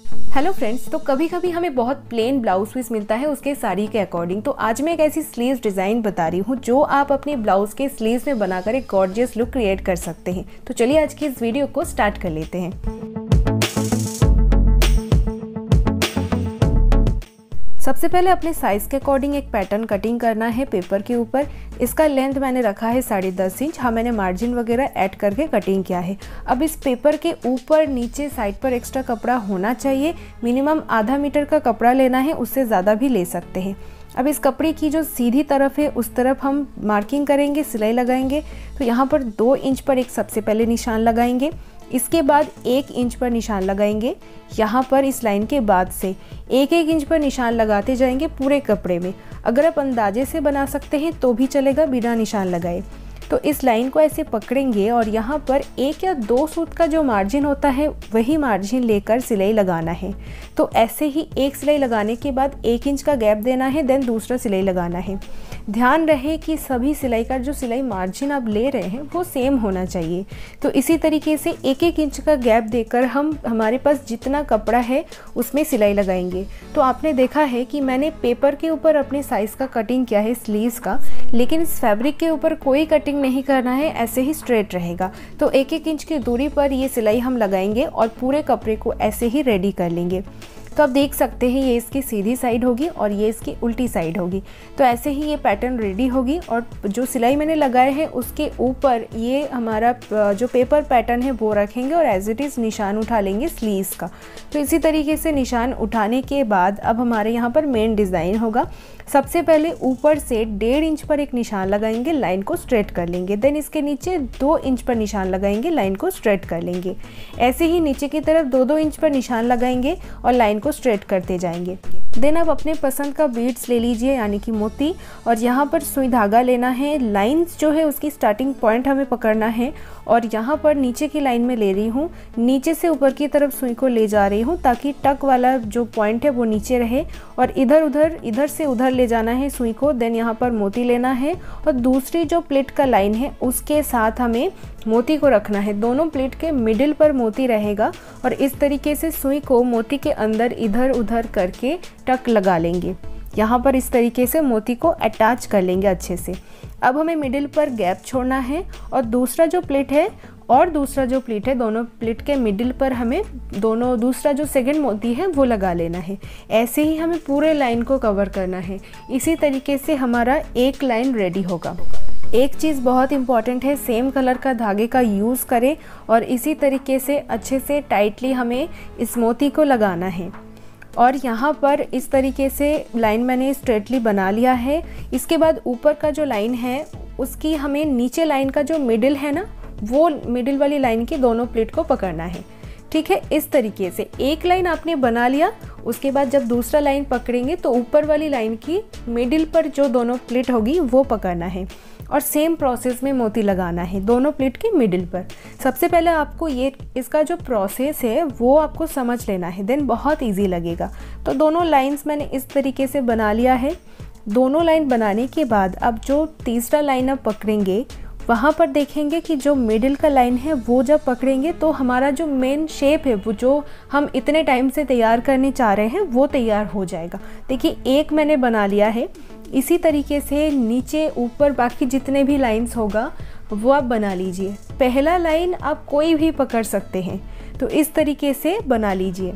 Hello friends, तो कभी कभी हमें बहुत प्लेन ब्लाउज पीस मिलता है उसके साड़ी के अकॉर्डिंग। तो आज मैं एक ऐसी स्लीव्स डिज़ाइन बता रही हूँ जो आप अपने ब्लाउज के स्लीव्स में बनाकर एक गॉर्जियस लुक क्रिएट कर सकते हैं। तो चलिए आज की इस वीडियो को स्टार्ट कर लेते हैं। सबसे पहले अपने साइज़ के अकॉर्डिंग एक पैटर्न कटिंग करना है पेपर के ऊपर। इसका लेंथ मैंने रखा है 10.5 इंच। हाँ, मैंने मार्जिन वगैरह ऐड करके कटिंग किया है। अब इस पेपर के ऊपर नीचे साइड पर एक्स्ट्रा कपड़ा होना चाहिए। मिनिमम आधा मीटर का कपड़ा लेना है, उससे ज़्यादा भी ले सकते हैं। अब इस कपड़े की जो सीधी तरफ है उस तरफ हम मार्किंग करेंगे, सिलाई लगाएंगे। तो यहाँ पर 2 इंच पर एक सबसे पहले निशान लगाएंगे, इसके बाद 1 इंच पर निशान लगाएंगे। यहाँ पर इस लाइन के बाद से 1-1 इंच पर निशान लगाते जाएंगे पूरे कपड़े में। अगर आप अंदाजे से बना सकते हैं तो भी चलेगा बिना निशान लगाए। तो इस लाइन को ऐसे पकड़ेंगे और यहाँ पर 1 या 2 सूत का जो मार्जिन होता है वही मार्जिन लेकर सिलाई लगाना है। तो ऐसे ही एक सिलाई लगाने के बाद 1 इंच का गैप देना है, देन दूसरा सिलाई लगाना है। ध्यान रहे कि सभी सिलाई का जो सिलाई मार्जिन आप ले रहे हैं वो सेम होना चाहिए। तो इसी तरीके से 1-1 इंच का गैप देकर हम हमारे पास जितना कपड़ा है उसमें सिलाई लगाएंगे। तो आपने देखा है कि मैंने पेपर के ऊपर अपने साइज़ का कटिंग किया है स्लीव्स का, लेकिन इस फैब्रिक के ऊपर कोई कटिंग नहीं करना है, ऐसे ही स्ट्रेट रहेगा। तो 1-1 इंच की दूरी पर ये सिलाई हम लगाएंगे और पूरे कपड़े को ऐसे ही रेडी कर लेंगे। तो आप देख सकते हैं ये इसकी सीधी साइड होगी और ये इसकी उल्टी साइड होगी। तो ऐसे ही ये पैटर्न रेडी होगी और जो सिलाई मैंने लगाए हैं उसके ऊपर ये हमारा जो पेपर पैटर्न है वो रखेंगे और एज इट इज़ निशान उठा लेंगे स्लीव्स का। तो इसी तरीके से निशान उठाने के बाद अब हमारे यहाँ पर मेन डिज़ाइन होगा। सबसे पहले ऊपर से 1.5 इंच पर एक निशान लगाएंगे, लाइन को स्ट्रेट कर लेंगे। देन इसके नीचे 2 इंच पर निशान लगाएंगे, लाइन को स्ट्रेट कर लेंगे। ऐसे ही नीचे की तरफ 2-2 इंच पर निशान लगाएंगे और लाइन को स्ट्रेट करते जाएंगे। देन अब अपने पसंद का बीड्स ले लीजिए, यानी कि मोती, और यहाँ पर सुई धागा लेना है। लाइंस जो है उसकी स्टार्टिंग पॉइंट हमें पकड़ना है और यहाँ पर नीचे की लाइन में ले रही हूँ, नीचे से ऊपर की तरफ सुई को ले जा रही हूँ ताकि टक वाला जो पॉइंट है वो नीचे रहे, और इधर से उधर ले जाना है सुई को। देन यहाँ पर मोती लेना है और दूसरी जो प्लेट का लाइन है उसके साथ हमें मोती को रखना है। दोनों प्लेट के मिडिल पर मोती रहेगा और इस तरीके से सुई को मोती के अंदर इधर उधर करके टक लगा लेंगे। यहाँ पर इस तरीके से मोती को अटैच कर लेंगे अच्छे से। अब हमें मिडिल पर गैप छोड़ना है और दूसरा जो प्लेट है दोनों प्लेट के मिडिल पर हमें दूसरा जो सेकंड मोती है वो लगा लेना है। ऐसे ही हमें पूरे लाइन को कवर करना है। इसी तरीके से हमारा एक लाइन रेडी होगा। एक चीज़ बहुत इम्पॉर्टेंट है, सेम कलर का धागे का यूज़ करें और इसी तरीके से अच्छे से टाइटली हमें इस मोती को लगाना है। और यहाँ पर इस तरीके से लाइन मैंने स्ट्रेटली बना लिया है। इसके बाद ऊपर का जो लाइन है उसकी हमें नीचे लाइन का जो मिडिल है ना, वो मिडिल वाली लाइन की दोनों प्लेट को पकड़ना है। ठीक है, इस तरीके से एक लाइन आपने बना लिया। उसके बाद जब दूसरा लाइन पकड़ेंगे तो ऊपर वाली लाइन की मिडिल पर जो दोनों प्लेट होगी वो पकड़ना है और सेम प्रोसेस में मोती लगाना है दोनों प्लेट के मिडिल पर। सबसे पहले आपको इसका जो प्रोसेस है वो आपको समझ लेना है, देन बहुत इजी लगेगा। तो दोनों लाइंस मैंने इस तरीके से बना लिया है। दोनों लाइन बनाने के बाद अब जो तीसरा लाइन आप पकड़ेंगे वहाँ पर देखेंगे कि जो मिडिल का लाइन है वो जब पकड़ेंगे तो हमारा जो मेन शेप है वो जो हम इतने टाइम से तैयार करने चाह रहे हैं वो तैयार हो जाएगा। देखिए, एक मैंने बना लिया है। इसी तरीके से नीचे ऊपर बाकी जितने भी लाइंस होगा वो आप बना लीजिए। पहला लाइन आप कोई भी पकड़ सकते हैं, तो इस तरीके से बना लीजिए।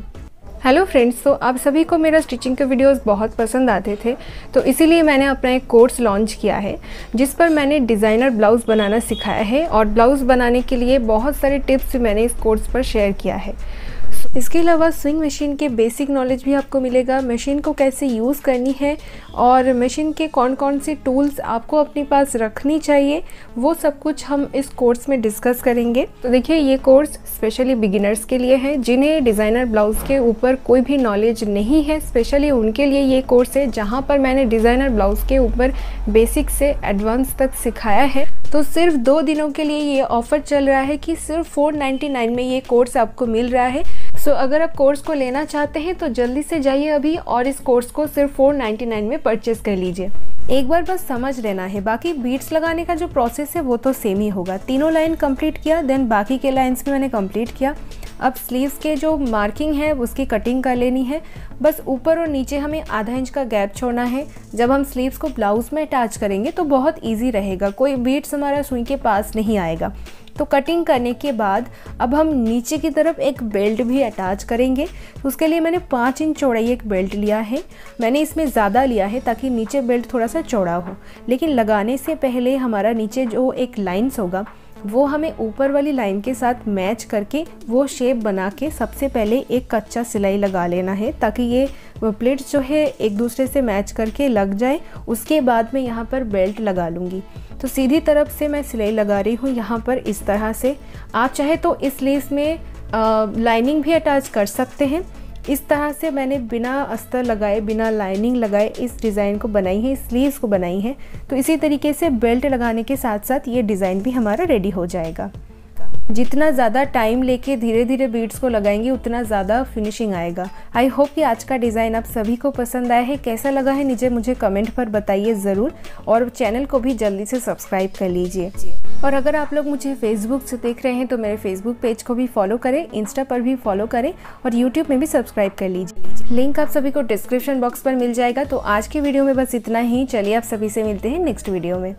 हेलो फ्रेंड्स, तो आप सभी को मेरा स्टिचिंग के वीडियोस बहुत पसंद आते थे, तो इसीलिए मैंने अपना एक कोर्स लॉन्च किया है जिस पर मैंने डिज़ाइनर ब्लाउज़ बनाना सिखाया है और ब्लाउज़ बनाने के लिए बहुत सारे टिप्स मैंने इस कोर्स पर शेयर किया है। इसके अलावा स्विंग मशीन के बेसिक नॉलेज भी आपको मिलेगा, मशीन को कैसे यूज़ करनी है और मशीन के कौन कौन सी टूल्स आपको अपने पास रखनी चाहिए, वो सब कुछ हम इस कोर्स में डिस्कस करेंगे। तो देखिए, ये कोर्स स्पेशली बिगिनर्स के लिए है जिन्हें डिज़ाइनर ब्लाउज़ के ऊपर कोई भी नॉलेज नहीं है। स्पेशली उनके लिए ये कोर्स है जहाँ पर मैंने डिज़ाइनर ब्लाउज़ के ऊपर बेसिक से एडवांस तक सिखाया है। तो सिर्फ 2 दिनों के लिए ये ऑफ़र चल रहा है कि सिर्फ 499 में ये कोर्स आपको मिल रहा है। सो अगर आप कोर्स को लेना चाहते हैं तो जल्दी से जाइए अभी और इस कोर्स को सिर्फ 499 में परचेज़ कर लीजिए। एक बार बस समझ लेना है, बाकी बीड्स लगाने का जो प्रोसेस है वो तो सेम ही होगा। तीनों लाइन कंप्लीट किया, देन बाकी के लाइंस भी मैंने कंप्लीट किया। अब स्लीव्स के जो मार्किंग है उसकी कटिंग कर लेनी है। बस ऊपर और नीचे हमें आधा इंच का गैप छोड़ना है। जब हम स्लीव्स को ब्लाउज में अटैच करेंगे तो बहुत ईजी रहेगा, कोई बीड्स हमारा सुई के पास नहीं आएगा। तो कटिंग करने के बाद अब हम नीचे की तरफ एक बेल्ट भी अटैच करेंगे। उसके लिए मैंने 5 इंच चौड़ाई एक बेल्ट लिया है। मैंने इसमें ज़्यादा लिया है ताकि नीचे बेल्ट थोड़ा सा चौड़ा हो, लेकिन लगाने से पहले हमारा नीचे जो एक लाइन्स होगा वो हमें ऊपर वाली लाइन के साथ मैच करके वो शेप बना के सबसे पहले एक कच्चा सिलाई लगा लेना है, ताकि ये प्लेट्स जो है एक दूसरे से मैच करके लग जाए। उसके बाद मैं यहाँ पर बेल्ट लगा लूँगी। तो सीधी तरफ से मैं सिलाई लगा रही हूँ यहाँ पर इस तरह से। आप चाहे तो इस स्लीव्स में लाइनिंग भी अटैच कर सकते हैं। इस तरह से मैंने बिना अस्तर लगाए, बिना लाइनिंग लगाए इस डिज़ाइन को बनाई है, इस स्लीव्स को बनाई है। तो इसी तरीके से बेल्ट लगाने के साथ साथ ये डिज़ाइन भी हमारा रेडी हो जाएगा। जितना ज़्यादा टाइम लेके धीरे धीरे बीड्स को लगाएंगे उतना ज़्यादा फिनिशिंग आएगा। आई होप कि आज का डिज़ाइन आप सभी को पसंद आया है। कैसा लगा है नीचे मुझे कमेंट पर बताइए ज़रूर, और चैनल को भी जल्दी से सब्सक्राइब कर लीजिए। और अगर आप लोग मुझे फेसबुक से देख रहे हैं तो मेरे फेसबुक पेज को भी फॉलो करें, इंस्टा पर भी फॉलो करें और यूट्यूब में भी सब्सक्राइब कर लीजिए। लिंक आप सभी को डिस्क्रिप्शन बॉक्स पर मिल जाएगा। तो आज की वीडियो में बस इतना ही। चलिए आप सभी से मिलते हैं नेक्स्ट वीडियो में।